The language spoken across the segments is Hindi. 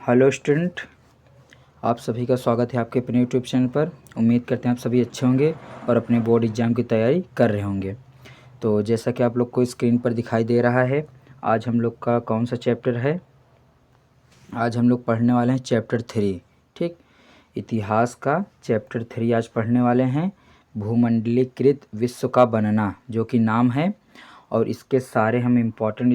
हेलो स्टूडेंट, आप सभी का स्वागत है आपके अपने यूट्यूब चैनल पर। उम्मीद करते हैं आप सभी अच्छे होंगे और अपने बोर्ड एग्ज़ाम की तैयारी कर रहे होंगे। तो जैसा कि आप लोग को स्क्रीन पर दिखाई दे रहा है, आज हम लोग का कौन सा चैप्टर है। आज हम लोग पढ़ने वाले हैं चैप्टर 3। ठीक, इतिहास का चैप्टर 3 आज पढ़ने वाले हैं। भूमंडलीकृत विश्व का बनना जो कि नाम है, और इसके सारे हम इम्पोर्टेंट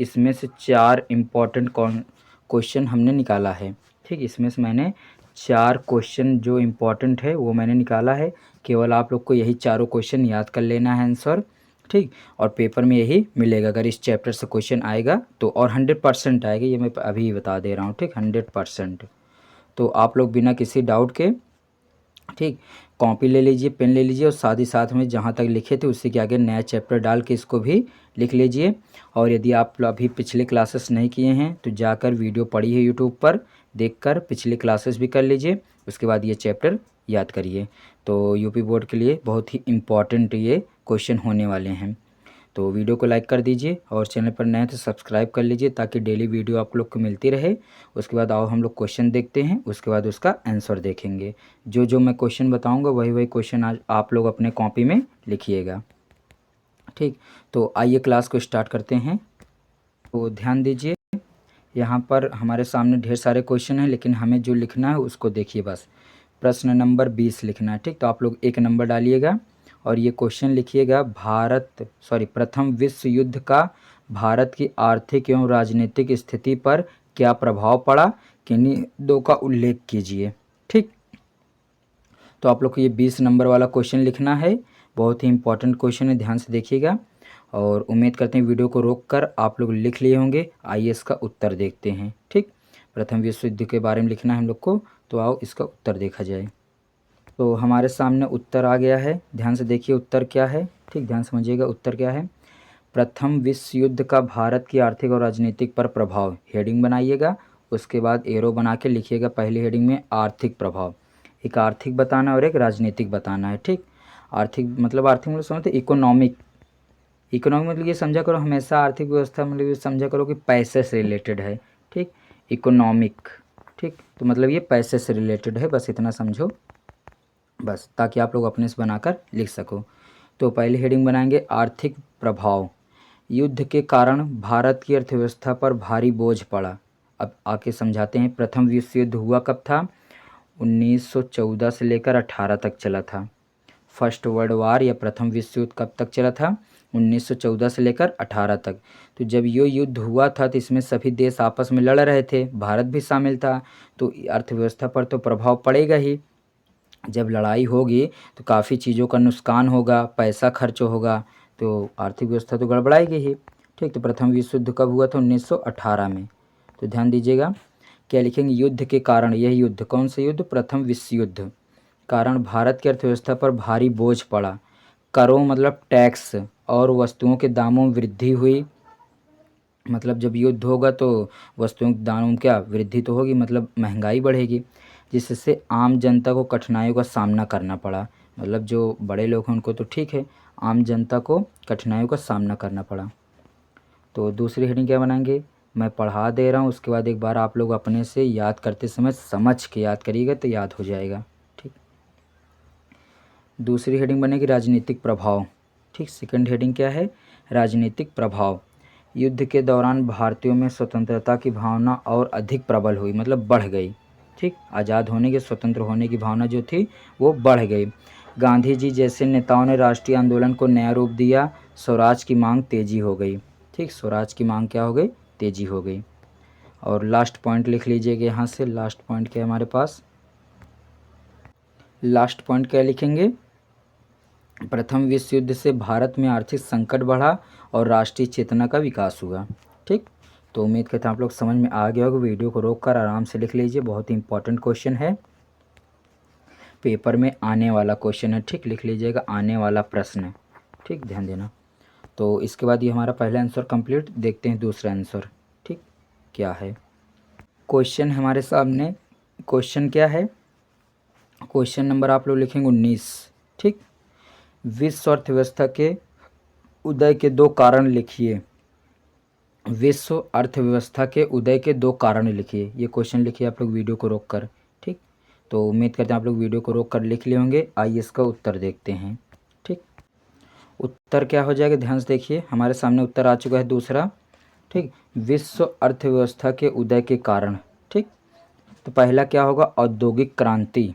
इसमें से 4 इम्पोर्टेंट क्वेश्चन हमने निकाला है। ठीक, इसमें से मैंने 4 क्वेश्चन जो इम्पोर्टेंट है वो मैंने निकाला है। केवल आप लोग को यही चारों क्वेश्चन याद कर लेना है आंसर। ठीक, और पेपर में यही मिलेगा अगर इस चैप्टर से क्वेश्चन आएगा तो, और 100% आएगा, ये मैं अभी बता दे रहा हूँ। ठीक, 100%। तो आप लोग बिना किसी डाउट के, ठीक, कॉपी ले लीजिए, पेन ले लीजिए, और साथ ही साथ में जहाँ तक लिखे थे उससे के आगे नया चैप्टर डाल के इसको भी लिख लीजिए। और यदि आप अभी पिछले क्लासेस नहीं किए हैं तो जाकर वीडियो पड़ी है यूट्यूब पर, देखकर पिछले क्लासेस भी कर लीजिए। उसके बाद ये चैप्टर याद करिए। तो यूपी बोर्ड के लिए बहुत ही इम्पॉर्टेंट ये क्वेश्चन होने वाले हैं। तो वीडियो को लाइक कर दीजिए और चैनल पर नए तो सब्सक्राइब कर लीजिए ताकि डेली वीडियो आप लोग को मिलती रहे। उसके बाद आओ हम लोग क्वेश्चन देखते हैं, उसके बाद उसका आंसर देखेंगे। जो जो मैं क्वेश्चन बताऊंगा वही वही क्वेश्चन आज आप लोग अपने कॉपी में लिखिएगा। ठीक, तो आइए क्लास को स्टार्ट करते हैं। तो ध्यान दीजिए, यहाँ पर हमारे सामने ढेर सारे क्वेश्चन हैं, लेकिन हमें जो लिखना है उसको देखिए बस। प्रश्न नंबर 20 लिखना है। ठीक, तो आप लोग 1 नंबर डालिएगा और ये क्वेश्चन लिखिएगा। प्रथम विश्व युद्ध का भारत की आर्थिक एवं राजनीतिक स्थिति पर क्या प्रभाव पड़ा, किन्हीं दो का उल्लेख कीजिए। ठीक, तो आप लोग को ये 20 नंबर वाला क्वेश्चन लिखना है। बहुत ही इंपॉर्टेंट क्वेश्चन है, ध्यान से देखिएगा। और उम्मीद करते हैं वीडियो को रोककर आप लोग लिख लिए होंगे। आइए इसका उत्तर देखते हैं। ठीक, प्रथम विश्व युद्ध के बारे में लिखना है हम लोग को, तो आओ इसका उत्तर देखा जाए। तो हमारे सामने उत्तर आ गया है, ध्यान से देखिए उत्तर क्या है। ठीक, ध्यान समझिएगा उत्तर क्या है। प्रथम विश्व युद्ध का भारत की आर्थिक और राजनीतिक पर प्रभाव, हेडिंग बनाइएगा। उसके बाद एरो बना के लिखिएगा पहली हेडिंग में आर्थिक प्रभाव। एक आर्थिक बताना और एक राजनीतिक बताना है। ठीक, आर्थिक मतलब समझते इकोनॉमिक। इकोनॉमिक मतलब ये समझा करो, हमेशा आर्थिक व्यवस्था मतलब ये समझा करो कि पैसे से रिलेटेड है। ठीक, इकोनॉमिक। ठीक, तो मतलब ये पैसे से रिलेटेड है, बस इतना समझो बस, ताकि आप लोग अपने से बनाकर लिख सको। तो पहली हेडिंग बनाएंगे आर्थिक प्रभाव। युद्ध के कारण भारत की अर्थव्यवस्था पर भारी बोझ पड़ा। अब आके समझाते हैं। प्रथम विश्व युद्ध हुआ कब था? 1914 से लेकर 18 तक चला था। फर्स्ट वर्ल्ड वार या प्रथम विश्व युद्ध कब तक चला था? 1914 से लेकर 18 तक। तो जब ये युद्ध हुआ था तो इसमें सभी देश आपस में लड़ रहे थे, भारत भी शामिल था। तो अर्थव्यवस्था पर तो प्रभाव पड़ेगा ही। जब लड़ाई होगी तो काफ़ी चीज़ों का नुकसान होगा, पैसा खर्च होगा, तो आर्थिक व्यवस्था तो गड़बड़ाएगी ही। ठीक, तो प्रथम विश्व युद्ध कब हुआ था? 1918 में। तो ध्यान दीजिएगा क्या लिखेंगे, युद्ध के कारण। यह युद्ध कौन सा युद्ध? प्रथम विश्व युद्ध। कारण भारत की अर्थव्यवस्था पर भारी बोझ पड़ा। करों मतलब टैक्स, और वस्तुओं के दामों में वृद्धि हुई। मतलब जब युद्ध होगा तो वस्तुओं के दामों में क्या वृद्धि तो होगी, मतलब महंगाई बढ़ेगी, जिससे आम जनता को कठिनाइयों का सामना करना पड़ा। मतलब जो बड़े लोग हैं उनको तो ठीक है, आम जनता को कठिनाइयों का सामना करना पड़ा। तो दूसरी हेडिंग क्या बनाएंगे? मैं पढ़ा दे रहा हूँ, उसके बाद एक बार आप लोग अपने से याद करते समय समझ के याद करिएगा तो याद हो जाएगा। ठीक, दूसरी हेडिंग बनेगी राजनीतिक प्रभाव। ठीक, सेकंड हेडिंग क्या है? राजनीतिक प्रभाव। युद्ध के दौरान भारतीयों में स्वतंत्रता की भावना और अधिक प्रबल हुई, मतलब बढ़ गई। ठीक, आज़ाद होने के, स्वतंत्र होने की भावना जो थी वो बढ़ गई। गांधी जी जैसे नेताओं ने राष्ट्रीय आंदोलन को नया रूप दिया। स्वराज की मांग तेजी हो गई। ठीक, स्वराज की मांग क्या हो गई? तेजी हो गई। और लास्ट पॉइंट लिख लीजिएगा यहाँ से। लास्ट पॉइंट क्या है हमारे पास? लास्ट पॉइंट क्या लिखेंगे? प्रथम विश्व युद्ध से भारत में आर्थिक संकट बढ़ा और राष्ट्रीय चेतना का विकास हुआ। ठीक, तो उम्मीद करता हूँ आप लोग समझ में आ गया होगा। वीडियो को रोककर आराम से लिख लीजिए, बहुत ही इंपॉर्टेंट क्वेश्चन है, पेपर में आने वाला क्वेश्चन है। ठीक, लिख लीजिएगा आने वाला प्रश्न है। ठीक, ध्यान देना। तो इसके बाद ये हमारा पहला आंसर कंप्लीट। देखते हैं दूसरा आंसर। ठीक, क्या है क्वेश्चन हमारे सामने? क्वेश्चन क्या है? क्वेश्चन नंबर आप लोग लिखेंगे 19। ठीक, विश्व अर्थव्यवस्था के उदय के 2 कारण लिखिए। विश्व अर्थव्यवस्था के उदय के 2 कारण लिखिए। ये क्वेश्चन लिखिए आप लोग वीडियो को रोक कर। ठीक, तो उम्मीद करते हैं आप लोग वीडियो को रोक कर लिख लिए होंगे। आइए इसका उत्तर देखते हैं। ठीक, उत्तर क्या हो जाएगा, ध्यान से देखिए। हमारे सामने उत्तर आ चुका है दूसरा। ठीक, विश्व अर्थव्यवस्था के उदय के कारण। ठीक, तो पहला क्या होगा, औद्योगिक क्रांति।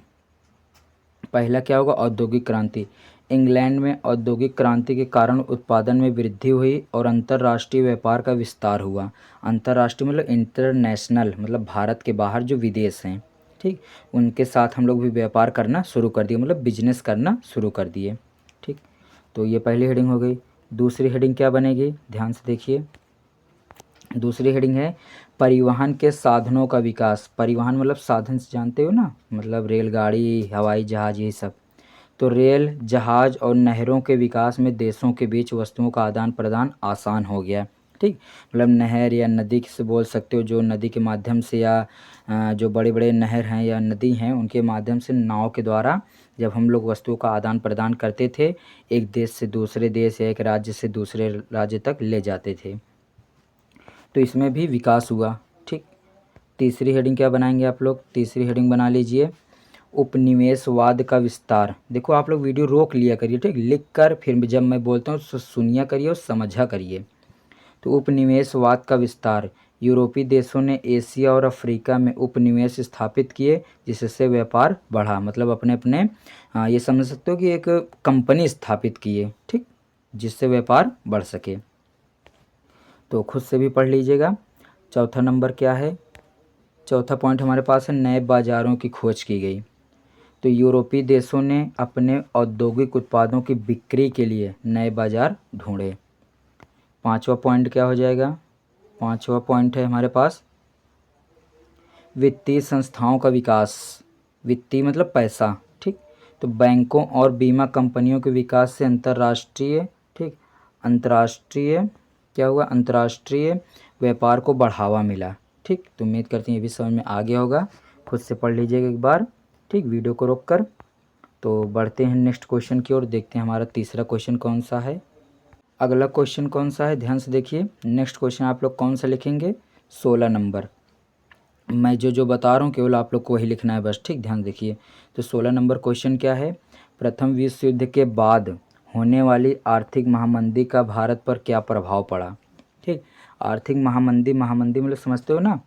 पहला क्या होगा, औद्योगिक क्रांति। इंग्लैंड में औद्योगिक क्रांति के कारण उत्पादन में वृद्धि हुई और अंतर्राष्ट्रीय व्यापार का विस्तार हुआ। अंतर्राष्ट्रीय मतलब इंटरनेशनल, मतलब भारत के बाहर जो विदेश हैं, ठीक, उनके साथ हम लोग भी व्यापार करना शुरू कर दिए, मतलब बिजनेस करना शुरू कर दिए। ठीक, तो ये पहली हेडिंग हो गई। दूसरी हेडिंग क्या बनेगी, ध्यान से देखिए। दूसरी हेडिंग है परिवहन के साधनों का विकास। परिवहन मतलब साधन से जानते हो ना, मतलब रेलगाड़ी, हवाई जहाज़, यही सब। तो रेल, जहाज़ और नहरों के विकास में देशों के बीच वस्तुओं का आदान प्रदान आसान हो गया। ठीक, मतलब नहर या नदी से बोल सकते हो, जो नदी के माध्यम से या जो बड़े बड़े नहर हैं या नदी हैं उनके माध्यम से नाव के द्वारा जब हम लोग वस्तुओं का आदान प्रदान करते थे, एक देश से दूसरे देश या एक राज्य से दूसरे राज्य तक ले जाते थे, तो इसमें भी विकास हुआ। ठीक, तीसरी हेडिंग क्या बनाएंगे आप लोग, तीसरी हेडिंग बना लीजिए उपनिवेशवाद का विस्तार। देखो आप लोग वीडियो रोक लिया करिए, ठीक, लिख कर फिर जब मैं बोलता हूँ सुनिया करिए और समझा करिए। तो उपनिवेशवाद का विस्तार, यूरोपीय देशों ने एशिया और अफ्रीका में उपनिवेश स्थापित किए जिससे व्यापार बढ़ा, मतलब अपने अपने ये समझ सकते हो कि एक कंपनी स्थापित किए, ठीक, जिससे व्यापार बढ़ सके। तो खुद से भी पढ़ लीजिएगा। चौथा नंबर क्या है, चौथा पॉइंट हमारे पास है नए बाज़ारों की खोज की गई। तो यूरोपीय देशों ने अपने औद्योगिक उत्पादों की बिक्री के लिए नए बाज़ार ढूंढे। पांचवा पॉइंट क्या हो जाएगा, पांचवा पॉइंट है हमारे पास वित्तीय संस्थाओं का विकास। वित्तीय मतलब पैसा, ठीक, तो बैंकों और बीमा कंपनियों के विकास से अंतर्राष्ट्रीय, ठीक, अंतर्राष्ट्रीय क्या हुआ, अंतर्राष्ट्रीय व्यापार को बढ़ावा मिला। ठीक, तो उम्मीद करते हैं ये भी समझ में आ गया होगा। खुद से पढ़ लीजिएगा एक बार, ठीक, वीडियो को रोक कर। तो बढ़ते हैं नेक्स्ट क्वेश्चन की ओर, देखते हैं हमारा तीसरा क्वेश्चन कौन सा है। अगला क्वेश्चन कौन सा है, ध्यान से देखिए। नेक्स्ट क्वेश्चन आप लोग कौन सा लिखेंगे, 16 नंबर। मैं जो बता रहा हूँ केवल आप लोग को वही लिखना है बस, ठीक, ध्यान देखिए। तो 16 नंबर क्वेश्चन क्या है, प्रथम विश्व युद्ध के बाद होने वाली आर्थिक महामंदी का भारत पर क्या प्रभाव पड़ा। ठीक, आर्थिक महामंदी, महामंदी मतलब समझते हो ना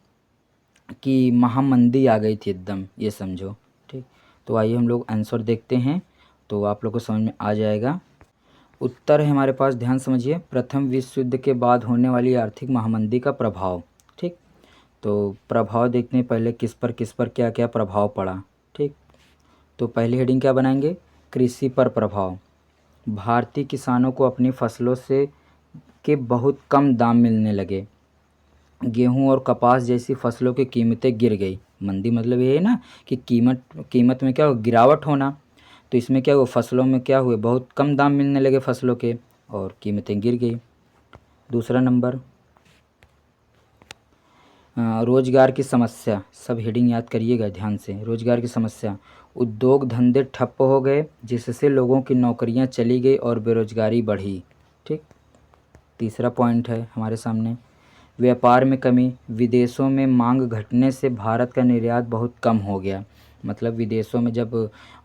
कि महामंदी आ गई थी एकदम, ये समझो। ठीक, तो आइए हम लोग आंसर देखते हैं, तो आप लोग को समझ में आ जाएगा। उत्तर है हमारे पास, ध्यान समझिए, प्रथम विश्व युद्ध के बाद होने वाली आर्थिक महामंदी का प्रभाव। ठीक, तो प्रभाव देखने पहले किस पर क्या क्या प्रभाव पड़ा। ठीक, तो पहली हेडिंग क्या बनाएंगे, कृषि पर प्रभाव। भारतीय किसानों को अपनी फसलों से के बहुत कम दाम मिलने लगे। गेहूं और कपास जैसी फसलों की कीमतें गिर गई। मंदी मतलब ये है ना कि कीमत में क्या हो, गिरावट होना। तो इसमें क्या हुआ, फसलों में क्या हुए, बहुत कम दाम मिलने लगे फसलों के और कीमतें गिर गई। दूसरा नंबर, रोजगार की समस्या। सब हेडिंग याद करिएगा ध्यान से। रोजगार की समस्या, उद्योग धंधे ठप्प हो गए जिससे लोगों की नौकरियां चली गई और बेरोजगारी बढ़ी। ठीक, तीसरा पॉइंट है हमारे सामने, व्यापार में कमी। विदेशों में मांग घटने से भारत का निर्यात बहुत कम हो गया। मतलब विदेशों में जब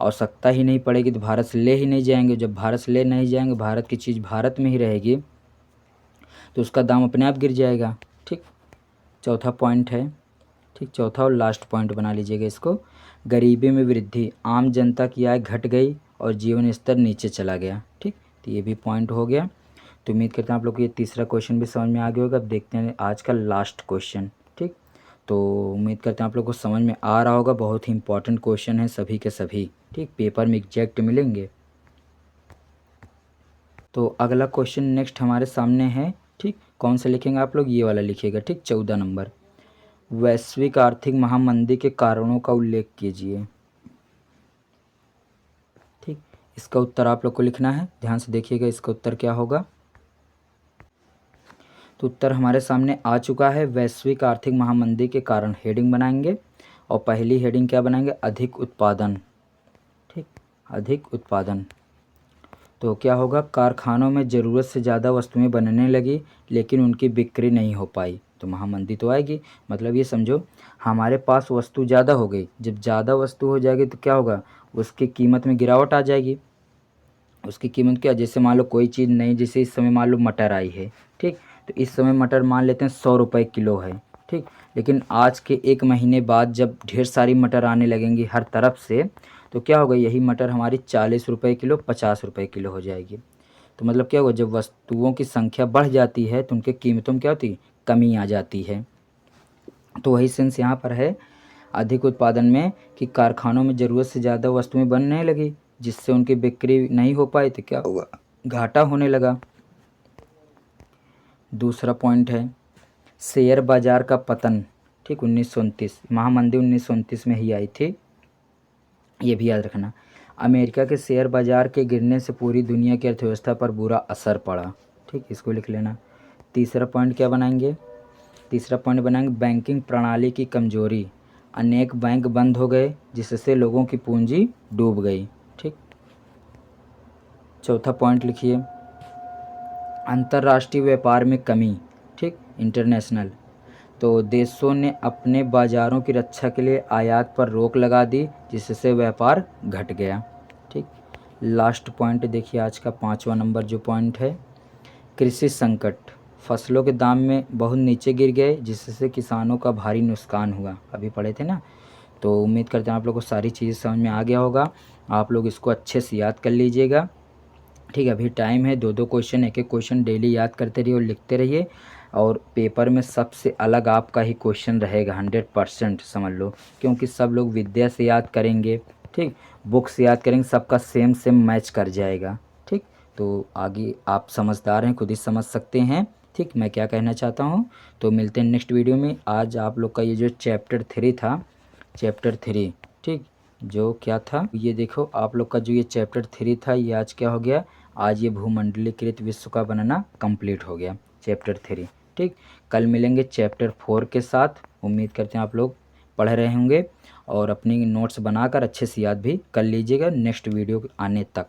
आवश्यकता ही नहीं पड़ेगी तो भारत से ले ही नहीं जाएंगे। जब भारत से ले नहीं जाएंगे, भारत की चीज़ भारत में ही रहेगी, तो उसका दाम अपने आप गिर जाएगा। ठीक, चौथा पॉइंट है, ठीक, चौथा और लास्ट पॉइंट बना लीजिएगा इसको, गरीबी में वृद्धि। आम जनता की आय घट गई और जीवन स्तर नीचे चला गया। ठीक, तो ये भी पॉइंट हो गया। तो उम्मीद करते हैं आप लोग को ये तीसरा क्वेश्चन भी समझ में आ गया होगा। अब देखते हैं आज का लास्ट क्वेश्चन। ठीक, तो उम्मीद करते हैं आप लोग को समझ में आ रहा होगा। बहुत ही इंपॉर्टेंट क्वेश्चन है सभी के सभी, ठीक, पेपर में एग्जैक्ट मिलेंगे। तो अगला क्वेश्चन नेक्स्ट हमारे सामने है। ठीक, कौन सा लिखेंगे आप लोग, ये वाला लिखिएगा। ठीक, 14 नंबर, वैश्विक आर्थिक महामंदी के कारणों का उल्लेख कीजिए। ठीक, इसका उत्तर आप लोग को लिखना है, ध्यान से देखिएगा इसका उत्तर क्या होगा। तो उत्तर हमारे सामने आ चुका है, वैश्विक आर्थिक महामंदी के कारण। हेडिंग बनाएंगे और पहली हेडिंग क्या बनाएंगे, अधिक उत्पादन। ठीक, अधिक उत्पादन। तो क्या होगा, कारखानों में ज़रूरत से ज़्यादा वस्तुएं बनने लगी लेकिन उनकी बिक्री नहीं हो पाई, तो महामंदी तो आएगी। मतलब ये समझो, हमारे पास वस्तु ज़्यादा हो गई, जब ज़्यादा वस्तु हो जाएगी तो क्या होगा, उसकी कीमत में गिरावट आ जाएगी। उसकी कीमत क्या, जैसे मान लो कोई चीज़ नहीं, जैसे इस समय मान लो मटर आई है, ठीक, तो इस समय मटर मान लेते हैं 100 रुपये किलो है, ठीक, लेकिन आज के 1 महीने बाद जब ढेर सारी मटर आने लगेंगी हर तरफ से, तो क्या होगा, यही मटर हमारी 40 रुपये किलो, 50 रुपये किलो हो जाएगी। तो मतलब क्या होगा, जब वस्तुओं की संख्या बढ़ जाती है तो उनके कीमतों में क्या होती, कमी आ जाती है। तो वही सेंस यहाँ पर है अधिक उत्पादन में, कि कारखानों में ज़रूरत से ज़्यादा वस्तुएं बनने लगी जिससे उनकी बिक्री नहीं हो पाई, तो क्या हुआ, घाटा होने लगा। दूसरा पॉइंट है शेयर बाजार का पतन, ठीक, 1929, महामंदी 1929 में ही आई थी, ये भी याद रखना। अमेरिका के शेयर बाजार के गिरने से पूरी दुनिया की अर्थव्यवस्था पर बुरा असर पड़ा, ठीक, इसको लिख लेना। तीसरा पॉइंट क्या बनाएंगे, तीसरा पॉइंट बनाएंगे बैंकिंग प्रणाली की कमजोरी, अनेक बैंक बंद हो गए जिससे लोगों की पूंजी डूब गई, ठीक। चौथा पॉइंट लिखिए अंतर्राष्ट्रीय व्यापार में कमी, ठीक, इंटरनेशनल, तो देशों ने अपने बाज़ारों की रक्षा के लिए आयात पर रोक लगा दी जिससे व्यापार घट गया, ठीक। लास्ट पॉइंट देखिए आज का 5वां नंबर जो पॉइंट है, कृषि संकट, फसलों के दाम में बहुत नीचे गिर गए जिससे किसानों का भारी नुकसान हुआ, अभी पढ़े थे ना। तो उम्मीद करते हैं आप लोग को सारी चीज़ें समझ में आ गया होगा, आप लोग इसको अच्छे से याद कर लीजिएगा, ठीक है। अभी टाइम है, 2-2 क्वेश्चन, एक-एक क्वेश्चन डेली याद करते रहिए और लिखते रहिए, और पेपर में सबसे अलग आपका ही क्वेश्चन रहेगा 100% समझ लो, क्योंकि सब लोग विद्या से याद करेंगे, ठीक, बुक से याद करेंगे, सबका सेम सेम मैच कर जाएगा, ठीक। तो आगे आप समझदार हैं, खुद ही समझ सकते हैं, ठीक, मैं क्या कहना चाहता हूँ। तो मिलते हैं नेक्स्ट वीडियो में। आज आप लोग का ये जो चैप्टर 3 था, चैप्टर 3, ठीक, जो क्या था ये देखो, आप लोग का जो ये चैप्टर 3 था ये आज क्या हो गया, आज ये भूमंडलीकृत विश्व का बनाना कंप्लीट हो गया, चैप्टर 3, ठीक। कल मिलेंगे चैप्टर 4 के साथ, उम्मीद करते हैं आप लोग पढ़ रहे होंगे और अपनी नोट्स बनाकर अच्छे से याद भी कर लीजिएगा नेक्स्ट वीडियो आने तक।